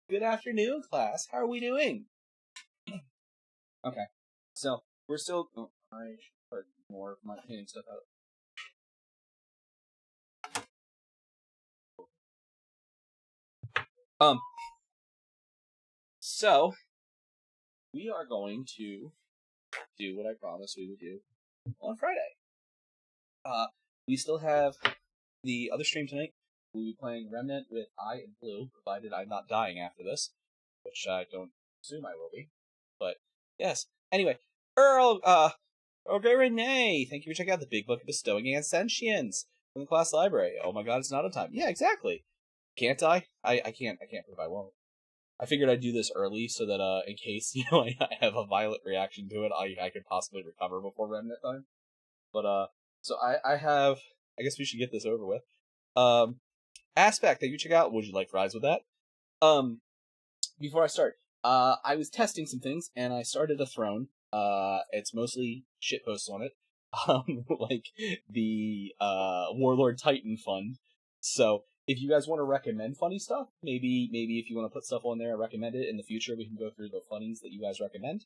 Good afternoon, class. How are we doing? Okay, so we're still. Oh, I should put more of my painting stuff out. So we are going to do what I promised we would do on Friday. We still have the other stream tonight. We'll be playing Remnant with I and Blue, provided I'm not dying after this, which I don't assume I will be. But yes. Anyway, Earl, okay, Renee, thank you for checking out the Big Book of Bestowing Ascensions from the class library. Oh my god, it's not on time. Yeah, exactly. Can't I? I can't prove I won't. I figured I'd do this early so that, in case, I have a violent reaction to it, I could possibly recover before Remnant time. But, so I have, I guess we should get this over with. Aspect that you check out, would you like fries with that? Before I start, I was testing some things, and I started a throne. It's mostly shitposts on it. Like the, Warlord Titan Fund. So, if you guys want to recommend funny stuff, maybe if you want to put stuff on there and recommend it in the future, we can go through the funnies that you guys recommend.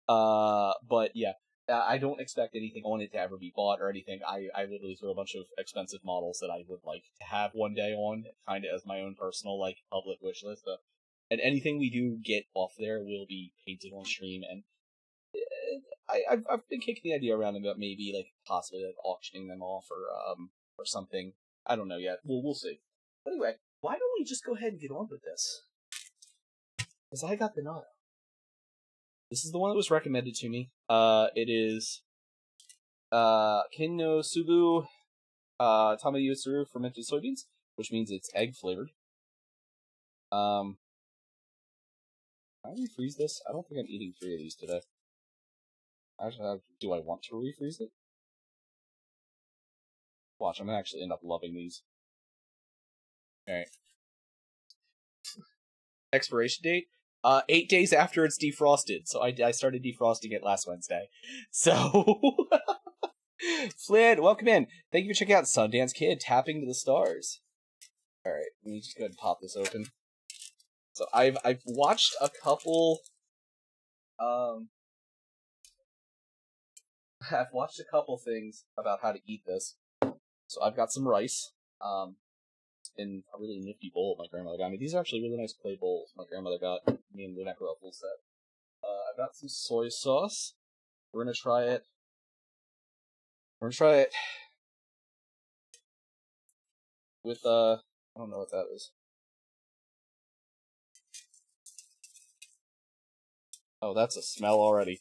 But yeah, I don't expect anything on it to ever be bought or anything. I literally threw a bunch of expensive models that I would like to have one day on, kind of as my own personal, like, public wish list. And anything we do get off there will be painted on stream, and I've been kicking the idea around about maybe, like, possibly, like, auctioning them off or something. I don't know yet. We'll see. But anyway, why don't we just go ahead and get on with this? Because I got the Natto. This is the one that was recommended to me. It is Kin no Subu Tamayusuru fermented soybeans, which means it's egg flavored. Can I refreeze this? I don't think I'm eating 3 of these today. Actually, do I want to refreeze it? Watch, I'm gonna actually end up loving these. Alright. Expiration date? 8 days after it's defrosted. So I started defrosting it last Wednesday. So, Flynn, welcome in. Thank you for checking out Sundance Kid, Tapping to the Stars. Alright, let me just go ahead and pop this open. So I've watched a couple, I've watched a couple things about how to eat this. So I've got some rice, in a really nifty bowl my grandmother got me. These are actually really nice clay bowls my grandmother got me and Lunecra a full set. I've got some soy sauce. We're gonna try it. With, I don't know what that is. Oh, that's a smell already.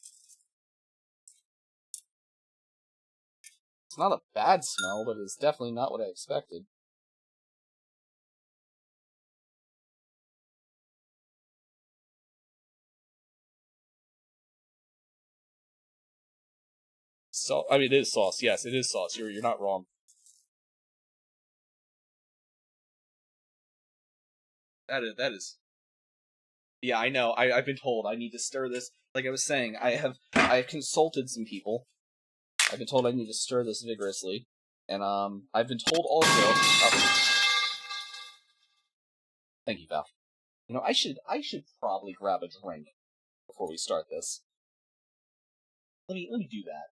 It's not a bad smell, but it's definitely not what I expected. So, I mean, it is sauce. Yes, it is sauce. You're not wrong. That is. Yeah, I know. I've been told I need to stir this. Like I was saying, I have consulted some people. I've been told I need to stir this vigorously, and I've been told also. Oh, thank you, Val. I should probably grab a drink before we start this. Let me do that.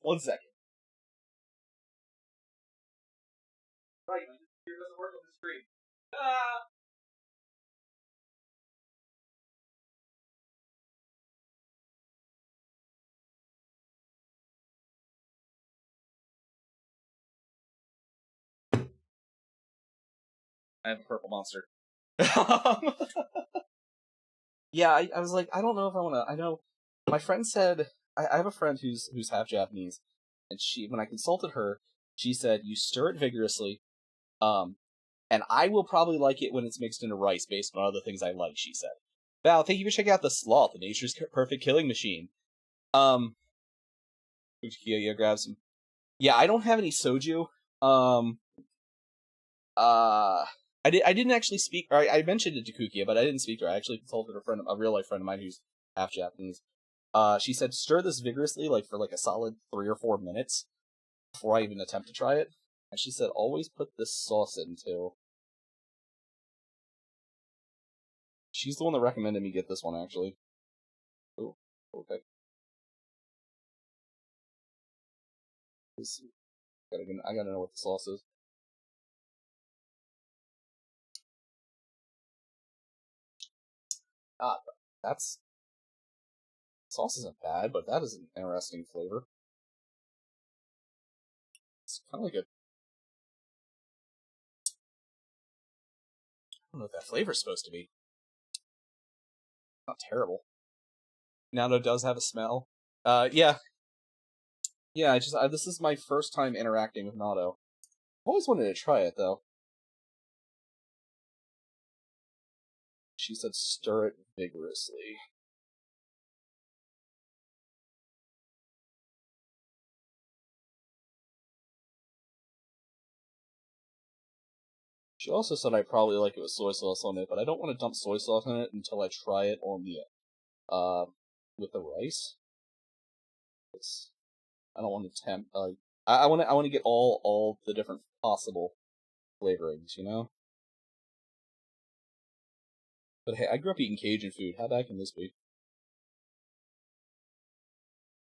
1 second. Right, my computer doesn't work on the screen. Ah! I have a purple monster. Yeah, I was like, I don't know if I want to. I know my friend said I have a friend who's half Japanese, and when I consulted her, she said you stir it vigorously, and I will probably like it when it's mixed into rice based on other things I like. She said, Val, thank you for checking out the Sloth, the Nature's Perfect Killing Machine. Yeah, grab some. Yeah, I don't have any soju. I didn't actually speak, or I mentioned it to Kukia, but I didn't speak to her. I actually consulted a real life friend of mine who's half Japanese. She said stir this vigorously, like for like a solid 3 or 4 minutes before I even attempt to try it. And she said always put this sauce in too. She's the one that recommended me get this one, actually. Oh, okay. I gotta know what the sauce is. That's... Sauce isn't bad, but that is an interesting flavor. It's kind of like a... I don't know what that flavor's supposed to be. Not terrible. Natto does have a smell. Yeah. Yeah, this is my first time interacting with Natto. I've always wanted to try it, though. She said stir it vigorously. She also said I probably like it with soy sauce on it, but I don't want to dump soy sauce in it until I try it on the, with the rice. I don't want to tempt, I want to get all the different possible flavorings, you know? But hey, I grew up eating Cajun food. How bad can this be?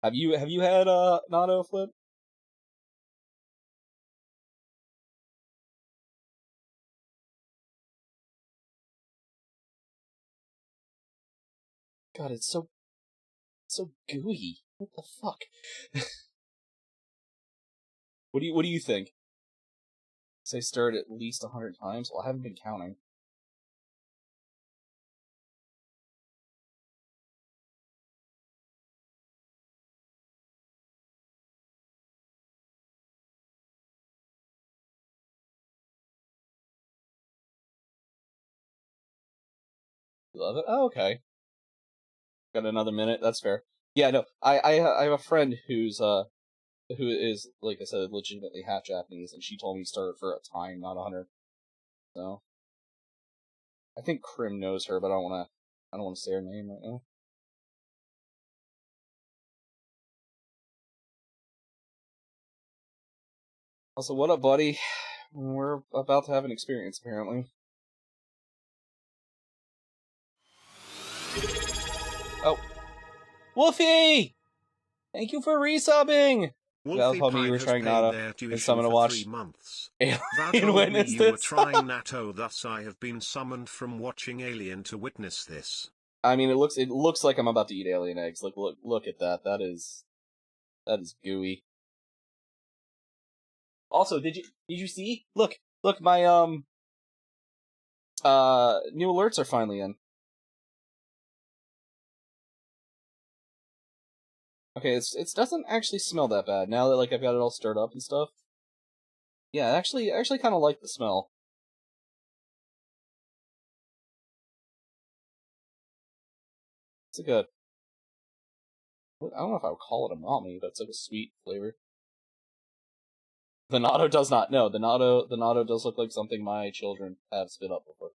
Have you had, Natto, Flip? God, it's so gooey. What the fuck? What do you think? Say stir it at least 100 times? Well, I haven't been counting. You love it? Oh, okay. Got another minute. That's fair. Yeah, no. I have a friend who is, like I said, legitimately half Japanese, and she told me to start for a time, not 100. So I think Krim knows her, but I don't want to say her name right now. Also, what up, buddy? We're about to have an experience, apparently. Oh, Wolfie! Thank you for resubbing. Val told me you were trying Natto. It's something to watch. Alien Witness you were trying Natto, thus I have been summoned from watching Alien to witness this. I mean, it looks like I'm about to eat alien eggs. Look at that. That is gooey. Also, did you see? Look, my new alerts are finally in. Okay, it doesn't actually smell that bad now that like I've got it all stirred up and stuff. Yeah, I actually kind of like the smell. It's a good. I don't know if I would call it umami, but it's like a sweet flavor. The Natto does not. No, the Natto does look like something my children have spit up before.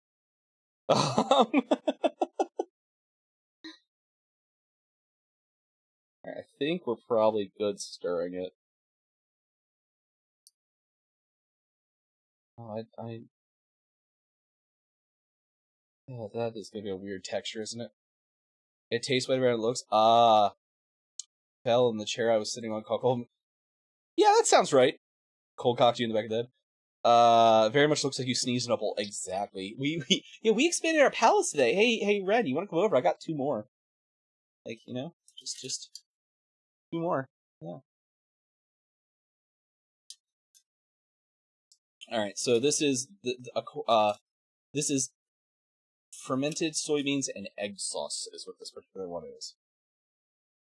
I think we're probably good stirring it. Oh, yeah, that is gonna be a weird texture, isn't it? It tastes better than it looks. Fell in the chair I was sitting on. Cold. Yeah, that sounds right. Cold cocked you in the back of the head. Very much looks like you sneezed in a bowl. Exactly. We expanded our palace today. Hey, Red, you want to come over? I got 2 more. Like, you know, just 2 more. Yeah. All right. So this is this is fermented soybeans and egg sauce is what this particular one is.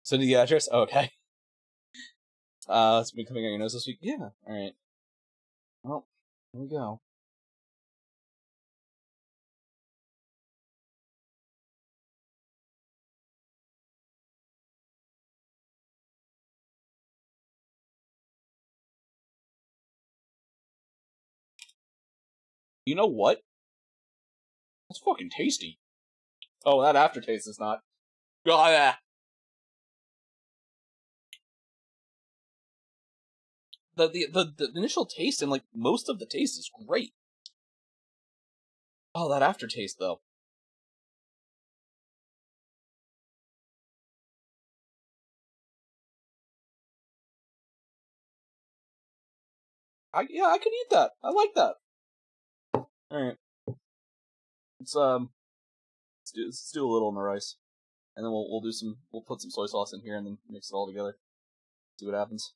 So the address? Oh, okay. It's been coming on your nose this week. Yeah. All right. Well, here we go. You know what? That's fucking tasty. Oh, that aftertaste is not. Oh, yeah. The initial taste and like most of the taste is great. Oh, that aftertaste though. Yeah, I could eat that. I like that. Alright. Let's do a little in the rice. And then we'll put some soy sauce in here and then mix it all together. See what happens.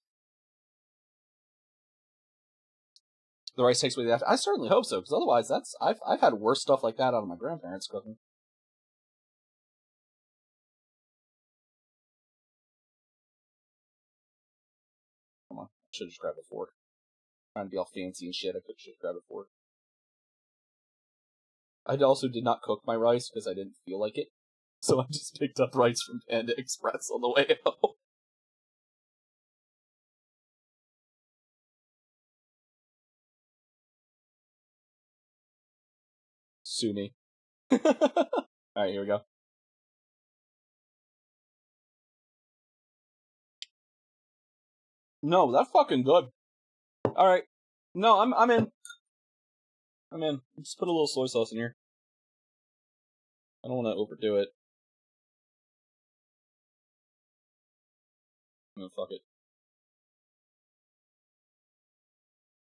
The rice takes away the after. I certainly hope so, because otherwise I've had worse stuff like that out of my grandparents' cooking. Come on, I should have just grabbed a fork. Trying to be all fancy and shit, I could just grab a fork. I also did not cook my rice because I didn't feel like it, so I just picked up rice from Panda Express on the way out. Sue me. Alright, here we go. No, that's fucking good. Alright. No, I'm in. I'm in. Just put a little soy sauce in here. I don't want to overdo it. Fuck it.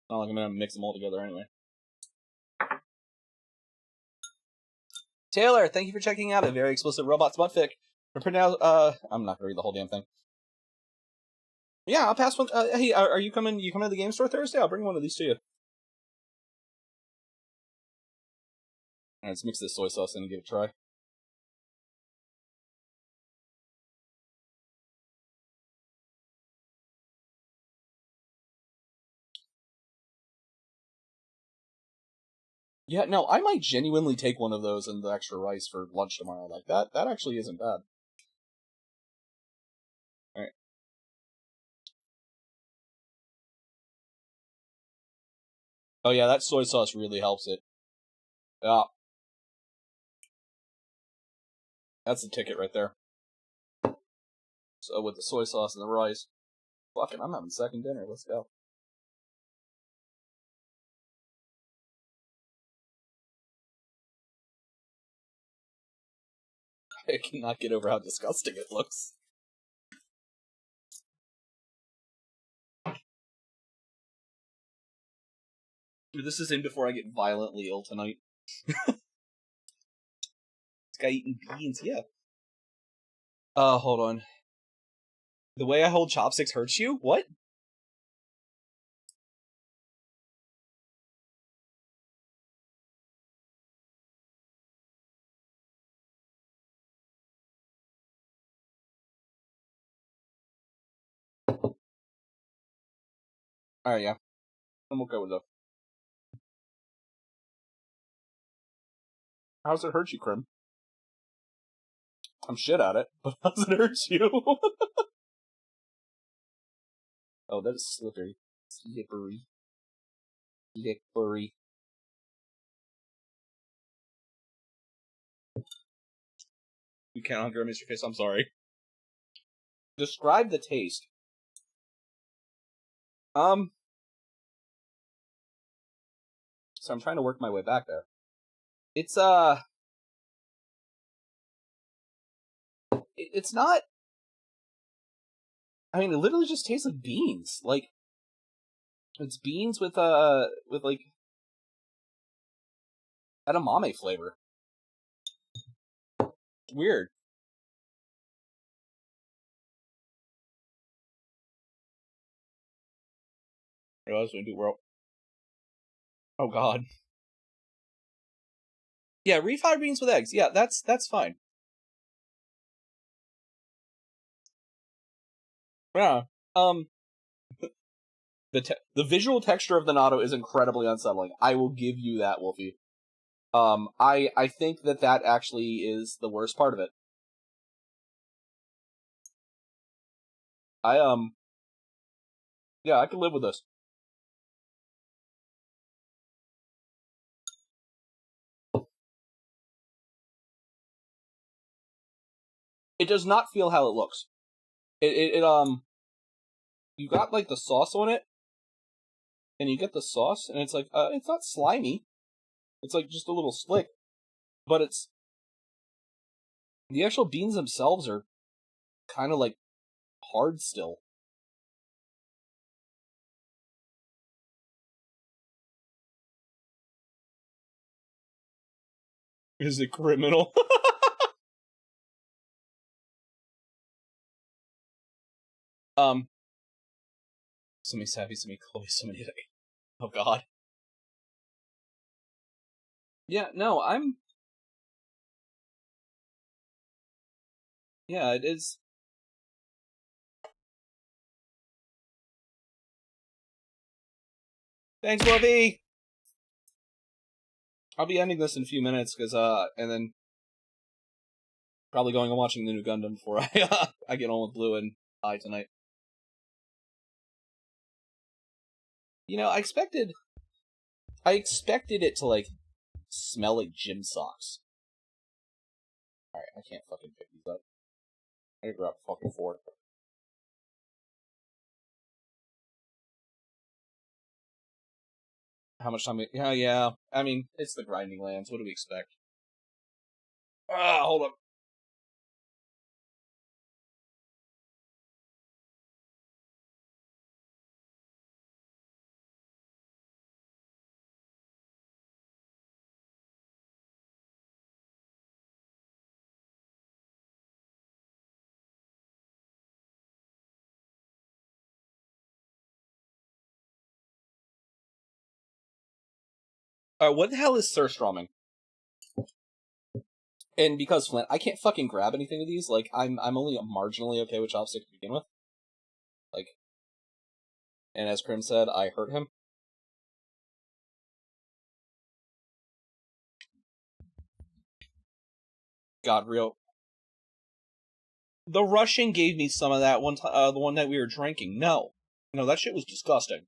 Not like I'm gonna mix them all together anyway. Taylor, thank you for checking out a very explicit robot smutfic. I'm not gonna read the whole damn thing. Yeah, I'll pass one. Hey, are you coming? You coming to the game store Thursday? I'll bring one of these to you. Alright, let's mix this soy sauce in and give it a try. Yeah, no, I might genuinely take one of those and the extra rice for lunch tomorrow. Like that actually isn't bad. Alright. Oh yeah, that soy sauce really helps it. Yeah. That's the ticket right there. So with the soy sauce and the rice. Fucking, I'm having second dinner. Let's go. I cannot get over how disgusting it looks. Dude, this is in before I get violently ill tonight. This guy eating beans, yeah. Hold on. The way I hold chopsticks hurts you? What? Alright, yeah. I'm okay with that. How does it hurt you, Krim? I'm shit at it, but how does it hurt you? Oh, that is slippery. Slippery. Slippery. You can't grimace your face, I'm sorry. Describe the taste. So I'm trying to work my way back there. It's it's not. I mean, it literally just tastes like beans. Like, it's beans with like edamame flavor. It's weird. What else we do, world? Oh God. Yeah, refried beans with eggs. Yeah, that's fine. Yeah. The visual texture of the natto is incredibly unsettling. I will give you that, Wolfie. I think that actually is the worst part of it. Yeah, I can live with this. It does not feel how it looks. You got like the sauce on it, and you get the sauce, and it's like, it's not slimy. It's like just a little slick, but it's the actual beans themselves are kind of like hard still. Is it criminal? Somebody savvy, somebody Chloe, somebody today. Oh god. Yeah, no, yeah, it is. Thanks, Lovey! I'll be ending this in a few minutes, because, and then probably going and watching the new Gundam before I get on with Blue and I tonight. You know, I expected it to, like, smell like gym socks. Alright, I can't fucking pick these up. I gotta grab a fucking fork. How much time? Yeah. I mean, it's the grinding lands. What do we expect? Hold up. What the hell is surströmming? And because Flint, I can't fucking grab anything of these. Like, I'm only marginally okay with chopstick to begin with. Like, and as Krim said, I hurt him. God, real. The Russian gave me some of that one time, the one night we were drinking. No, that shit was disgusting.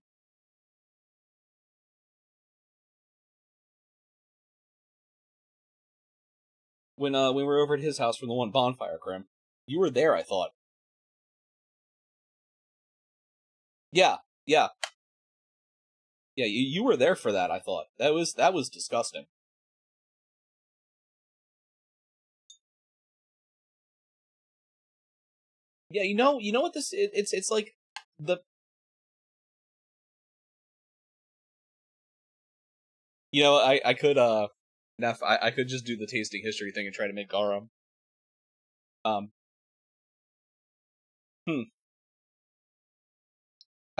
When we were over at his house for the one bonfire, Krim, you were there. I thought. Yeah. Yeah, you were there for that. I thought that was disgusting. Yeah, you know what this it's like the. I could Neff, I could just do the tasting history thing and try to make garum. I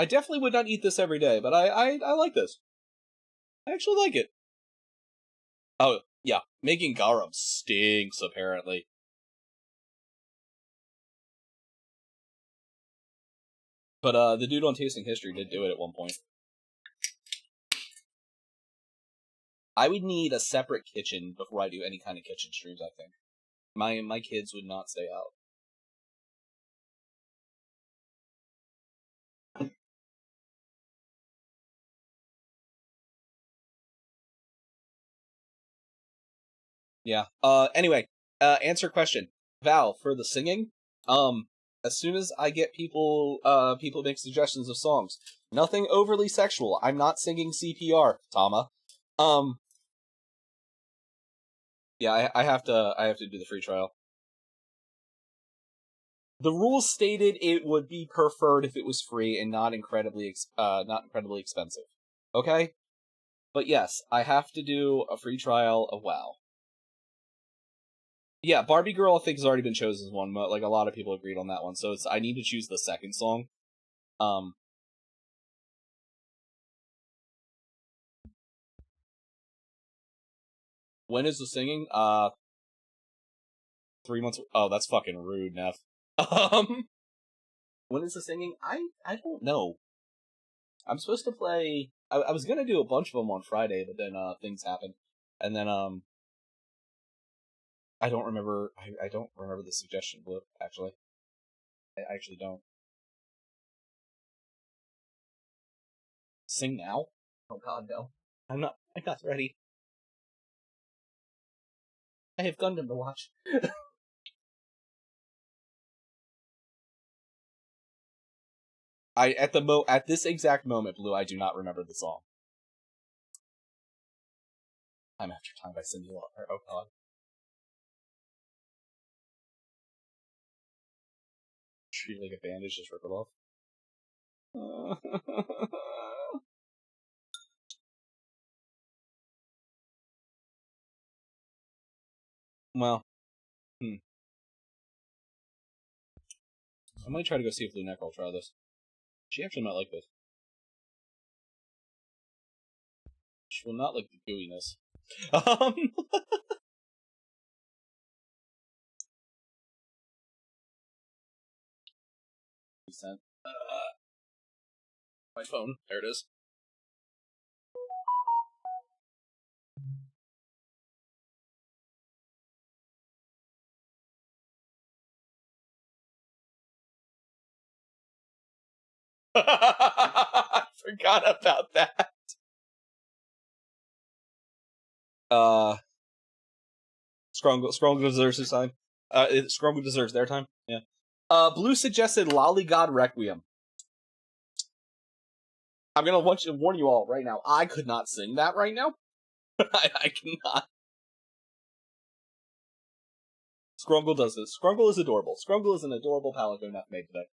definitely would not eat this every day, but I like this. I actually like it. Oh yeah, making garum stinks apparently. But the dude on Tasting History did do it at one point. I would need a separate kitchen before I do any kind of kitchen streams, I think. My kids would not stay out. Yeah. Anyway, answer question. Val, for the singing, as soon as I get people make suggestions of songs, nothing overly sexual. I'm not singing CPR, Tama. Yeah, I have to do the free trial. The rules stated it would be preferred if it was free and not incredibly expensive. Okay? But yes, I have to do a free trial of WoW. Yeah, Barbie Girl I think has already been chosen as one. Like a lot of people agreed on that one, so I need to choose the second song. When is the singing? 3 months. Oh, that's fucking rude, Neff. When is the singing? I don't know. I'm supposed to play. I was gonna do a bunch of them on Friday, but then things happened, and then I don't remember. I don't remember the suggestion, Blue. Actually, I actually don't. Sing now? Oh God, no. I'm not ready. I have Gundam to watch. At this exact moment, Blue, I do not remember the song. Time After Time by Cyndi Lauper. Oh God. Treat it like a bandage, just rip it off. Well, I might try to go see if Lunecra will try this. She actually might like this. She will not like the gooiness. My phone. There it is. I forgot about that. Scrungle deserves his time. Scrungle deserves their time. Yeah. Blue suggested Lollygod Requiem. I'm gonna warn you all right now. I could not sing that right now. I cannot. Scrungle does this. Scrungle is adorable. Scrungle is an adorable Palico Neth made today.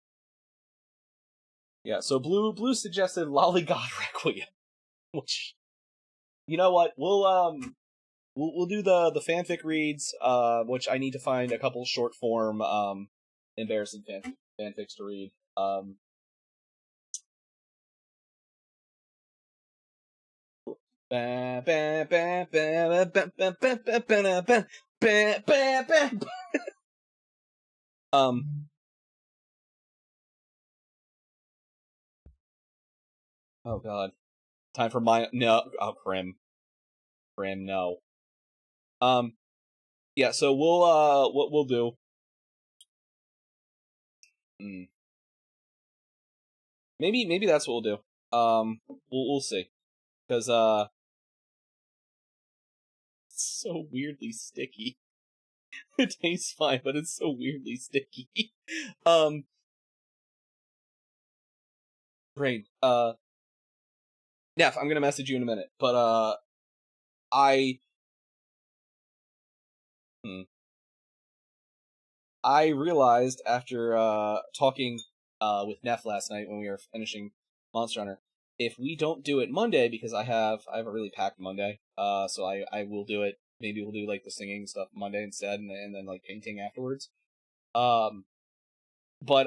Yeah, so Blue suggested Lollygod Requiem. Which, you know what? We'll do the fanfic reads, which I need to find a couple short form embarrassing fanfics to read. Oh god. Time for my Prim, no. Yeah, so what we'll do. Maybe that's what we'll do. We'll see. Because it's so weirdly sticky. It tastes fine, but it's so weirdly sticky. Brain. Neff, I'm gonna message you in a minute, but I realized after talking with Neff last night when we were finishing Monster Hunter, if we don't do it Monday, because I have a really packed Monday, so I will do it. Maybe we'll do like the singing stuff Monday instead, and then like painting afterwards. But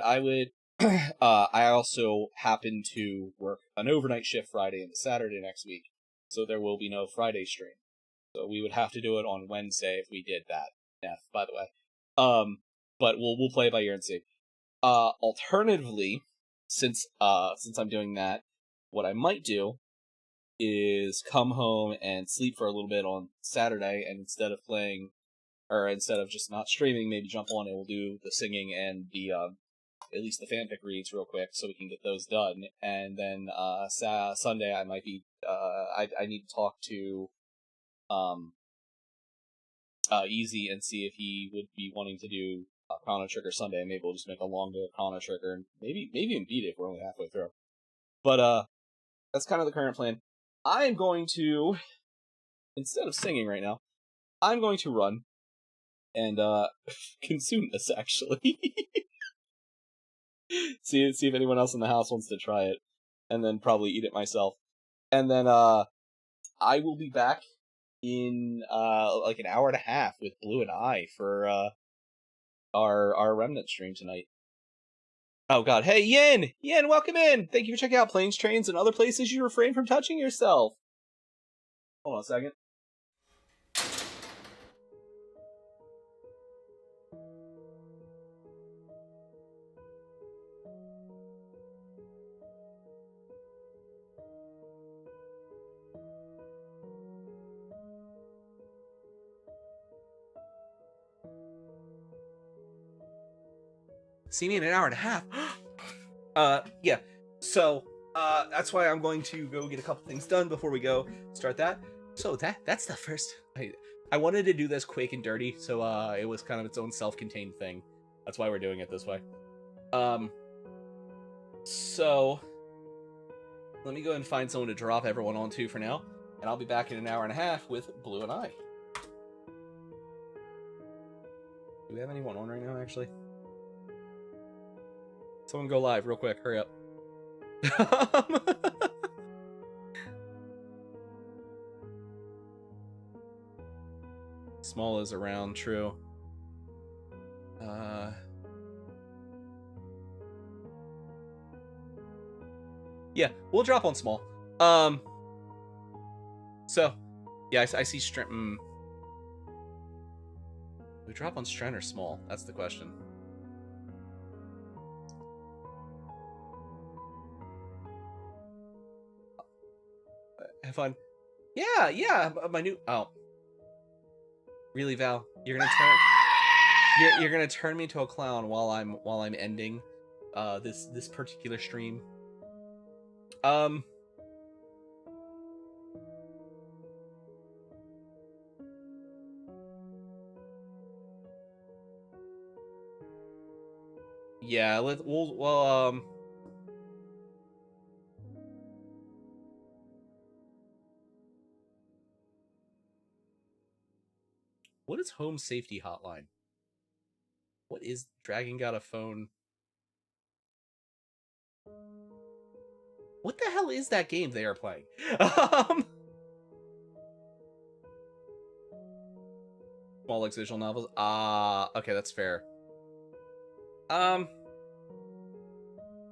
I would. I also happen to work an overnight shift Friday and Saturday next week, so there will be no Friday stream. So we would have to do it on Wednesday if we did that. Neff, by the way. But we'll play it by ear and see. Alternatively, since I'm doing that, what I might do is come home and sleep for a little bit on Saturday, and instead of just not streaming, maybe jump on and we'll do the singing and the at least the fanfic reads real quick so we can get those done. And then Sunday I might be I need to talk to Easy and see if he would be wanting to do Chrono Trigger Sunday. Maybe we'll just make a long day of Chrono Trigger and maybe even beat it if we're only halfway through. But that's kind of the current plan. I am going to, instead of singing right now, I'm going to run and consume this actually. see if anyone else in the house wants to try it, and then probably eat it myself. And then I will be back in like an hour and a half with Blue and I for our Remnant stream tonight. Oh god, hey Yin, welcome in. Thank you for checking out Planes, Trains, and Other Places You Refrain from Touching Yourself. Hold on a second. See me in an hour and a half. Yeah. So, that's why I'm going to go get a couple things done before we go start that. So that's the first. I wanted to do this quick and dirty, so it was kind of its own self-contained thing. That's why we're doing it this way. So let me go and find someone to drop everyone onto for now, and I'll be back in an hour and a half with Blue and I. Do we have anyone on right now, actually? Someone go live real quick. Hurry up. Small is around, true. Yeah, we'll drop on small. So, yeah, I see Strand. We drop on Strand or small? That's the question. Have fun. Yeah. My new. Oh, really, Val? You're gonna turn. You're gonna turn me into a clown while I'm ending, this particular stream. Yeah, well, what is home safety hotline? What is Dragon got a phone? What the hell is that game they are playing? Small like visual novels. Okay, that's fair.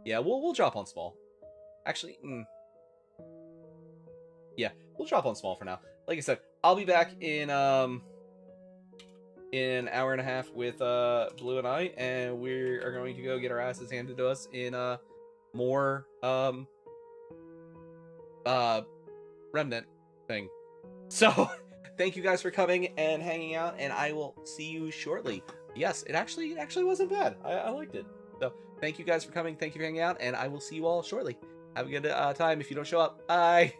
Yeah, we'll drop on small. Actually, yeah, we'll drop on small for now. Like I said, I'll be back in an hour and a half with Blue and I, and we are going to go get our asses handed to us in more Remnant thing. So thank you guys for coming and hanging out, and I will see you shortly. Yes, it actually wasn't bad. I liked it. So thank you guys for coming. Thank you for hanging out, and I will see you all shortly. Have a good time. If you don't show up, bye.